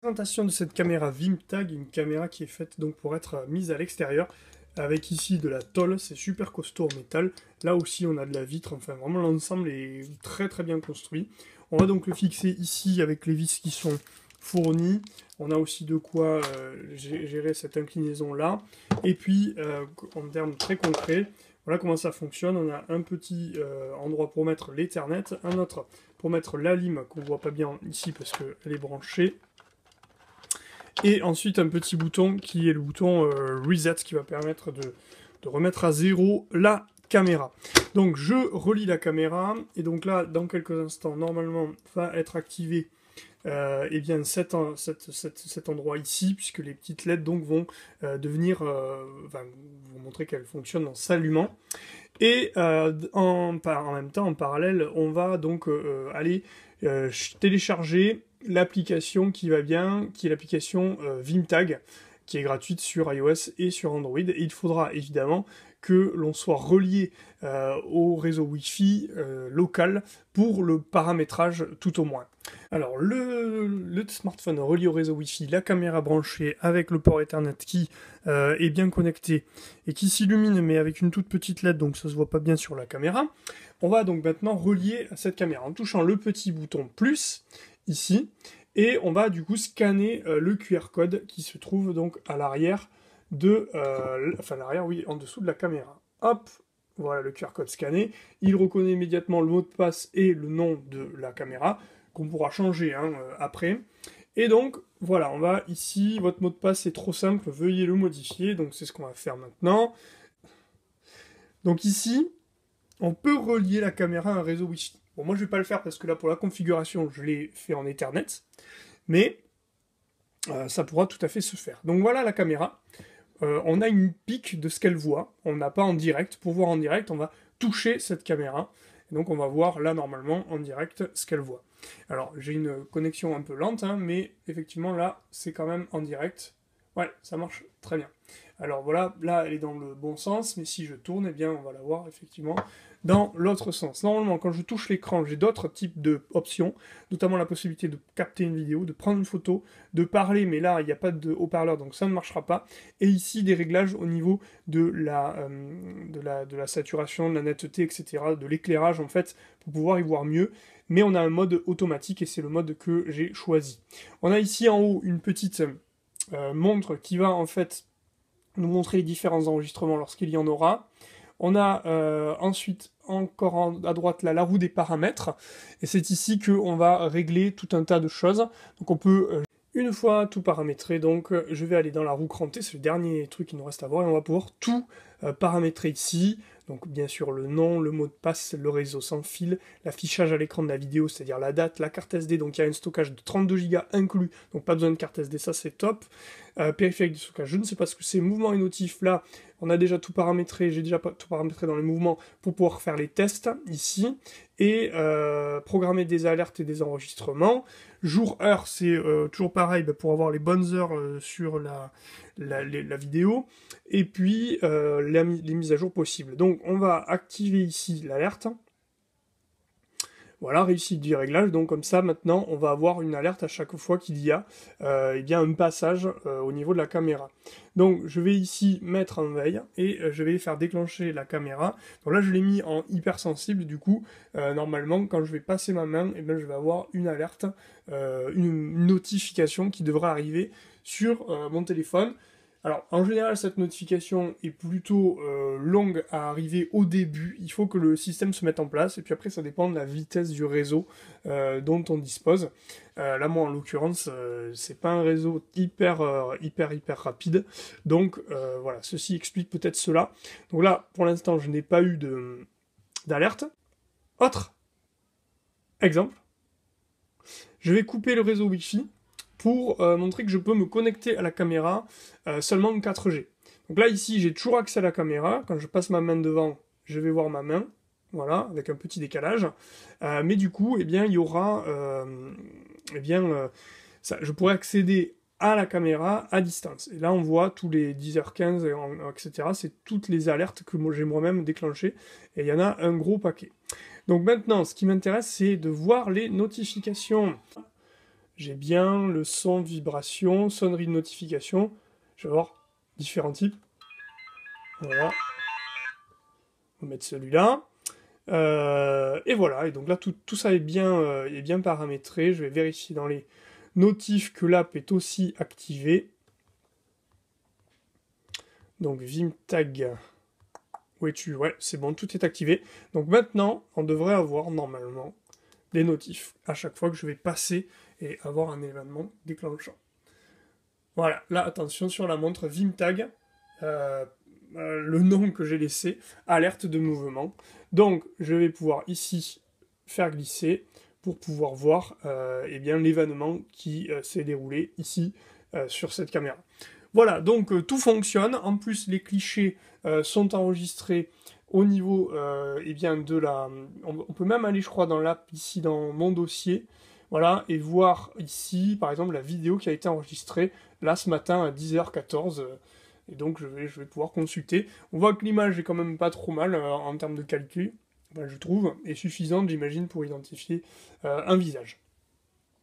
Présentation de cette caméra VimTag, une caméra qui est faite donc pour être mise à l'extérieur, avec ici de la tôle, c'est super costaud en métal. Là aussi on a de la vitre, enfin vraiment l'ensemble est très très bien construit. On va donc le fixer ici avec les vis qui sont fournies. On a aussi de quoi gérer cette inclinaison là. Et puis en termes très concrets, voilà comment ça fonctionne. On a un petit endroit pour mettre l'Ethernet, un autre pour mettre la lime qu'on ne voit pas bien ici parce qu'elle est branchée. Et ensuite un petit bouton qui est le bouton Reset qui va permettre de remettre à zéro la caméra. Donc je relie la caméra et donc là dans quelques instants normalement va être activé et bien cet endroit ici, puisque les petites LED donc vont devenir, vous montrer qu'elles fonctionnent en s'allumant. Et en même temps, en parallèle, on va donc aller télécharger l'application qui va bien, qui est l'application VimTag, qui est gratuite sur iOS et sur Android. Et il faudra évidemment que l'on soit relié au réseau Wi-Fi local pour le paramétrage tout au moins. Alors le smartphone relié au réseau Wi-Fi, la caméra branchée avec le port Ethernet qui est bien connecté et qui s'illumine mais avec une toute petite LED donc ça se voit pas bien sur la caméra. On va donc maintenant relier à cette caméra en touchant le petit bouton plus ici et on va du coup scanner le QR code qui se trouve donc à l'arrière de, en dessous de la caméra. Hop, voilà le QR code scanné. Il reconnaît immédiatement le mot de passe et le nom de la caméra qu'on pourra changer après. Et donc, voilà, on va ici, votre mot de passe est trop simple, veuillez le modifier, donc c'est ce qu'on va faire maintenant. Donc ici, on peut relier la caméra à un réseau Wi-Fi. Bon, moi je vais pas le faire parce que là, pour la configuration, je l'ai fait en Ethernet, mais ça pourra tout à fait se faire. Donc voilà la caméra. On a une pique de ce qu'elle voit, on n'a pas en direct. Pour voir en direct, on va toucher cette caméra. Et donc on va voir là normalement en direct ce qu'elle voit. Alors j'ai une connexion un peu lente, mais effectivement là c'est quand même en direct. Ouais, ça marche très bien. Alors voilà, là elle est dans le bon sens, mais si je tourne, eh bien on va la voir effectivement dans l'autre sens. Normalement, quand je touche l'écran, j'ai d'autres types d'options, notamment la possibilité de capter une vidéo, de prendre une photo, de parler, mais là il n'y a pas de haut-parleur, donc ça ne marchera pas. Et ici des réglages au niveau de la saturation, de la netteté, etc., de l'éclairage en fait, pour pouvoir y voir mieux. Mais on a un mode automatique et c'est le mode que j'ai choisi. On a ici en haut une petite montre qui va en fait nous montrer les différents enregistrements lorsqu'il y en aura. On a ensuite encore à droite là, la roue des paramètres, et c'est ici qu'on va régler tout un tas de choses. Donc on peut, une fois tout paramétré, donc je vais aller dans la roue crantée, c'est le dernier truc qu'il nous reste à voir, et on va pouvoir tout paramétrer ici. Donc bien sûr le nom, le mot de passe, le réseau sans fil, l'affichage à l'écran de la vidéo, c'est-à-dire la date, la carte SD, donc il y a un stockage de 32 Go inclus, donc pas besoin de carte SD, ça c'est top. Périphérique de stockage, je ne sais pas ce que c'est, mouvement et notif, là, on a déjà tout paramétré, j'ai déjà tout paramétré dans les mouvements pour pouvoir faire les tests, ici, et programmer des alertes et des enregistrements. Jour, heure, c'est toujours pareil, pour avoir les bonnes heures sur la vidéo, et puis les mises à jour possibles. Donc on va activer ici l'alerte. Voilà, réussite du réglage, donc comme ça maintenant on va avoir une alerte à chaque fois qu'il y a un passage au niveau de la caméra. Donc je vais ici mettre en veille et je vais faire déclencher la caméra. Donc là je l'ai mis en hypersensible, du coup normalement quand je vais passer ma main, je vais avoir une alerte, une notification qui devra arriver sur mon téléphone. Alors, en général, cette notification est plutôt longue à arriver au début. Il faut que le système se mette en place. Et puis après, ça dépend de la vitesse du réseau dont on dispose. Là, moi, en l'occurrence, c'est pas un réseau hyper rapide. Donc, voilà, ceci explique peut-être cela. Donc là, pour l'instant, je n'ai pas eu d'alerte. Autre exemple. Je vais couper le réseau Wi-Fi pour montrer que je peux me connecter à la caméra seulement en 4G. Donc là, ici, j'ai toujours accès à la caméra. Quand je passe ma main devant, je vais voir ma main. Voilà, avec un petit décalage. Mais du coup, il y aura... je pourrai accéder à la caméra à distance. Et là, on voit tous les 10h15, etc. C'est toutes les alertes que j'ai moi-même déclenchées. Et il y en a un gros paquet. Donc maintenant, ce qui m'intéresse, c'est de voir les notifications. j'ai bien le son, vibration, sonnerie de notification. Je vais voir différents types. Voilà. On va mettre celui-là. Et voilà, et donc là tout ça est bien paramétré. Je vais vérifier dans les notifs que l'app est aussi activée. Donc Vimtag, où es-tu? Ouais, c'est bon, tout est activé. Donc maintenant, on devrait avoir normalement des notifs à chaque fois que je vais passer et avoir un événement déclenchant. Voilà, là attention sur la montre Vimtag, le nom que j'ai laissé, alerte de mouvement. Donc je vais pouvoir ici faire glisser pour pouvoir voir eh bien, l'événement qui s'est déroulé ici sur cette caméra. Voilà, donc tout fonctionne. En plus, les clichés sont enregistrés au niveau eh bien, de la... On peut même aller, je crois, dans l'app, ici, dans mon dossier, voilà, et voir ici, par exemple, la vidéo qui a été enregistrée, là, ce matin, à 10h14, et donc je vais pouvoir consulter. On voit que l'image est quand même pas trop mal en termes de calcul, ben, je trouve, et suffisante, j'imagine, pour identifier un visage.